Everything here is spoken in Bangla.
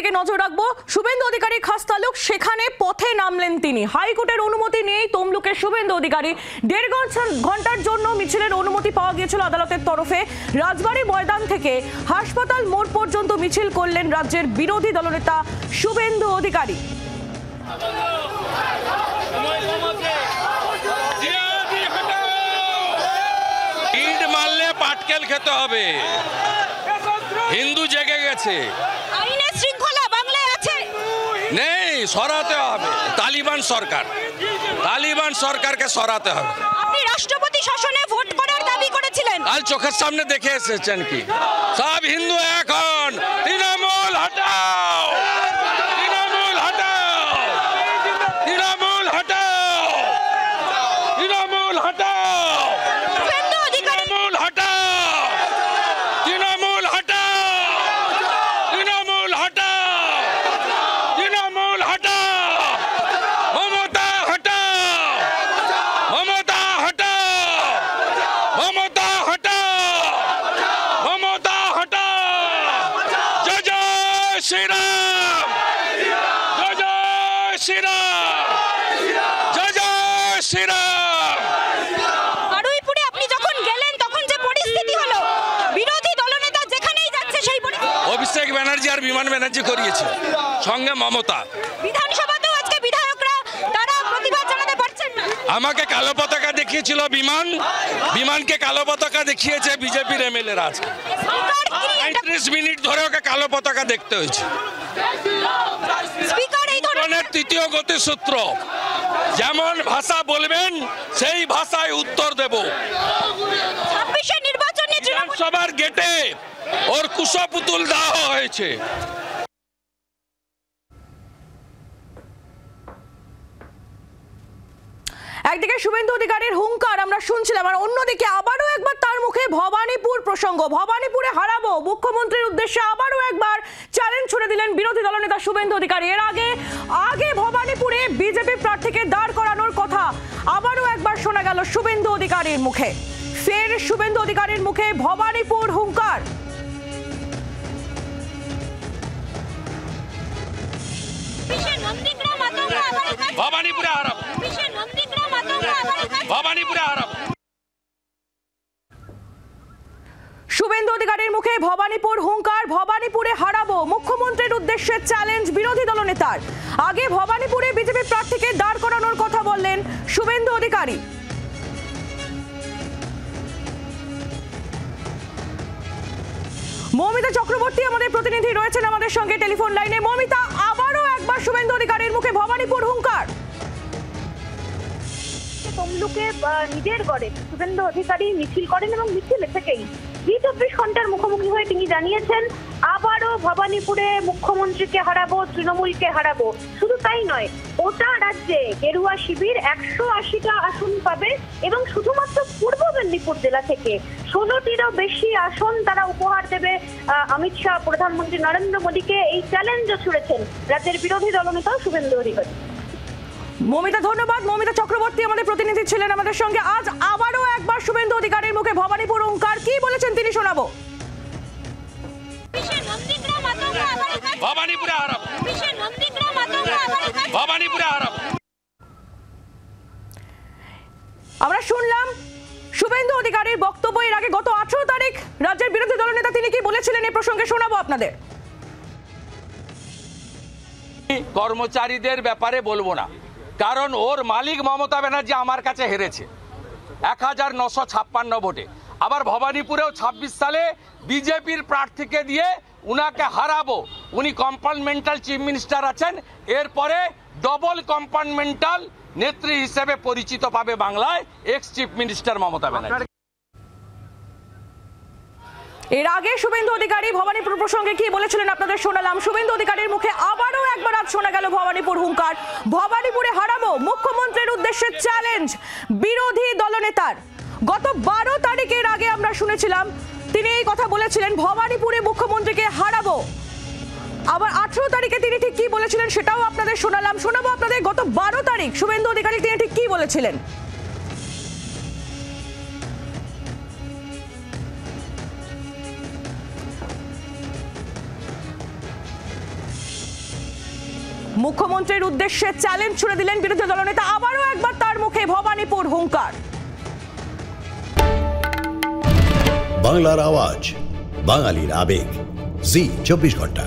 দিকে নজর রাখবো। শুভেন্দু অধিকারী খাস তালুক, সেখানে পথে নামলেন তিনি। হাইকোর্টের অনুমতি নিয়েই তমলুকের শুভেন্দু অধিকারী 1.5 ঘন্টার জন্য মিছিলের অনুমতি পাওয়া গিয়েছিল আদালতের তরফে। রাজবাড়ী ময়দান থেকে হাসপাতাল মোড় পর্যন্ত মিছিল করলেন রাজ্যের বিরোধী দলনেতা শুভেন্দু অধিকারী। ইট মারলে পাটকেল খেতে হবে। হিন্দু জেগে গেছে, আইনের শৃঙ্খলা বাংলায় আছে নেই, সরাতে হবে। তালিবান সরকারকে সরাতে হবে। আপনি রাষ্ট্রপতি শাসনে ভোট করার দাবি করেছিলেন, কাল চোখের সামনে দেখে এসেছেন কি সব হিন্দু এখন তৃণমূল হটাও, তৃণমূল হটাও, তৃণমূল হটাও, তৃণমূল হটাও, শুভেন্দু অধিকারী তৃণমূল হটাও, তৃণমূল হটাও, তৃণমূল হটাও, তৃণমূল হটাও, মমতা হটাও, মমতা হটাও, মমতা হটাও, মমতা হটাও। জয় জয় শ্রীরাম, জয় জয় শ্রীরাম, জয় জয় শ্রীরাম। বারুইপুরে আপনি যখন গেলেন তখন যে পরিস্থিতি হলো, বিরোধী দলনেতা যেখানেই যাচ্ছে সেই অভিষেক ব্যানার্জি আর বিমান ব্যানার্জি করিয়েছে, সঙ্গে মমতা। বিধানসভাতেও আজকে বিধায়করা তারা প্রতিবাদ জানাতে পারছেন না। আমাকে কালো পতাকা দেখিয়েছিল বিমানকে কালো পতাকা দেখিয়েছে বিজেপির এমএলএ রাজ। 35 মিনিট ধরে ওকে কালো পতাকা দেখতে হয়েছে। স্পিকার এই ধরনের তৃতীয় গতিসূত্র, যেমন ভাষা বলবেন সেই ভাষায় উত্তর দেব। 26 নির্বাচনে বিধানসভার গেটে ওর কুশপুতুল দাহ হয়েছে। একদিকে শুভেন্দু অধিকারীর হুঙ্কার আমরা শুনছিলাম, আর অন্যদিকে আবারও একবার তার মুখে ভবানীপুর প্রসঙ্গ। ভবানীপুরে হারাবো মুখ্যমন্ত্রীর উদ্দেশ্যে আবারও একবার চ্যালেঞ্জ ছুড়ে দিলেন বিরোধী দলনেতা শুভেন্দু অধিকারী। এর আগে ভবানীপুরে বিজেপি প্রার্থীকে দাঁড় করানোর কথা আবারও একবার শোনা গেল শুভেন্দু অধিকারীর মুখে। ফের শুভেন্দু অধিকারীর মুখে ভবানীপুর হুঙ্কার। ভবানীপুরে হারাবো, ভবানীপুরে হারাবো। শুভেন্দু অধিকারীর মুখে ভবানীপুর হুঙ্কার। ভবানীপুরে হারাবো মুখ্যমন্ত্রীর উদ্দেশ্যে চ্যালেঞ্জ বিরোধী দলনেতার। আগে ভবানীপুরে বিজেপি প্রার্থীকে দাঁড় করানোর কথা বললেন শুভেন্দু অধিকারী। মৌমিতা চক্রবর্তী আমাদের প্রতিনিধি রয়েছেন আমাদের সঙ্গে টেলিফোন লাইনে। মৌমিতা, আবারও একবার শুভেন্দু অধিকারীর মুখে ভবানীপুর হুঙ্কার। তমলুকে নিজের গড়ে শুভেন্দু অধিকারী মিছিল করেন এবং মিছিল থেকেই 24 ঘন্টার মুখোমুখি হয়ে তিনি জানিয়েছেন আবারও ভবানীপুরে মুখ্যমন্ত্রীকে হারাবো, তৃণমূলকে হারাবো। শুধু তাই নয়, গোটা রাজ্যে গেরুয়া শিবির 180টা আসন পাবে এবং শুধুমাত্র পূর্ব মেদিনীপুর জেলা থেকে 16টিরও বেশি আসন তারা উপহার দেবে অমিত শাহ, প্রধানমন্ত্রী নরেন্দ্র মোদীকে। এই চ্যালেঞ্জও ছুড়েছেন রাজ্যের বিরোধী দলনেতা শুভেন্দু অধিকারী। মৌমিতা, ধন্যবাদ। মৌমিতা চক্রবর্তী আমাদের প্রতিনিধি ছিলেন আমাদের সঙ্গে। আজ আবারও একবার শুভেন্দু অধিকারীর মুখে ভবানীপুর হুঙ্কার। কি বলেছেন তিনি শোনাবো। ভবানীপুরে হারাবো, ভবানীপুরে হারাবো। আমরা শুনলাম শুভেন্দু অধিকারীর বক্তব্য। এর আগে গত 18 তারিখ রাজ্যের বিরোধী দলনেতা তিনি কি বলেছিলেন এই প্রসঙ্গে শোনাবো আপনাদের। কর্মচারীদের ব্যাপারে বলবো না, কারণ ওর মালিক মমতা ব্যানার্জি আমার কাছে হেরেছে 1956 ভোটে। আবার ভবানীপুরেও 26 সালে বিজেপির প্রার্থীকে দিয়ে উনাকে হারাবো। উনি কম্পার্টমেন্টাল চিফ মিনিস্টার আছেন, এরপরে ডবল কম্পার্টমেন্টাল নেত্রী হিসেবে পরিচিত পাবে বাংলায় x chief minister Mamata Banerjee. এর আগে শুভেন্দু অধিকারী ভবানীপুর প্রসঙ্গে কি বলেছিলেন আপনাদের শোনালাম। শুভেন্দু অধিকারীর মুখে আবারও একবার আজ শোনা গেল ভবানীপুর হুঙ্কার। ভবানীপুরে হারাবো মুখ্যমন্ত্রীর উদ্দেশ্যে চ্যালেঞ্জ বিরোধী দলনেতার। গত 12 তারিখের আগে আমরা শুনেছিলাম তিনি এই কথা বলেছিলেন, ভবানীপুরে মুখ্যমন্ত্রীকে হারাবো। আবার 18 তারিখে তিনি ঠিক কি বলেছিলেন সেটাও আপনাদের শোনালাম। শোনাবো আপনাদের গত 12 তারিখ শুভেন্দু অধিকারী তিনি ঠিক কি বলেছিলেন। মুখ্যমন্ত্রীর উদ্দেশ্যে চ্যালেঞ্জ ছুড়ে দিলেন বিরোধী দলনেতা। আবারও একবার তার মুখে ভবানীপুর হুঙ্কার। বাংলার আওয়াজ, বাঙালির আবেগ, জি 24 ঘন্টা।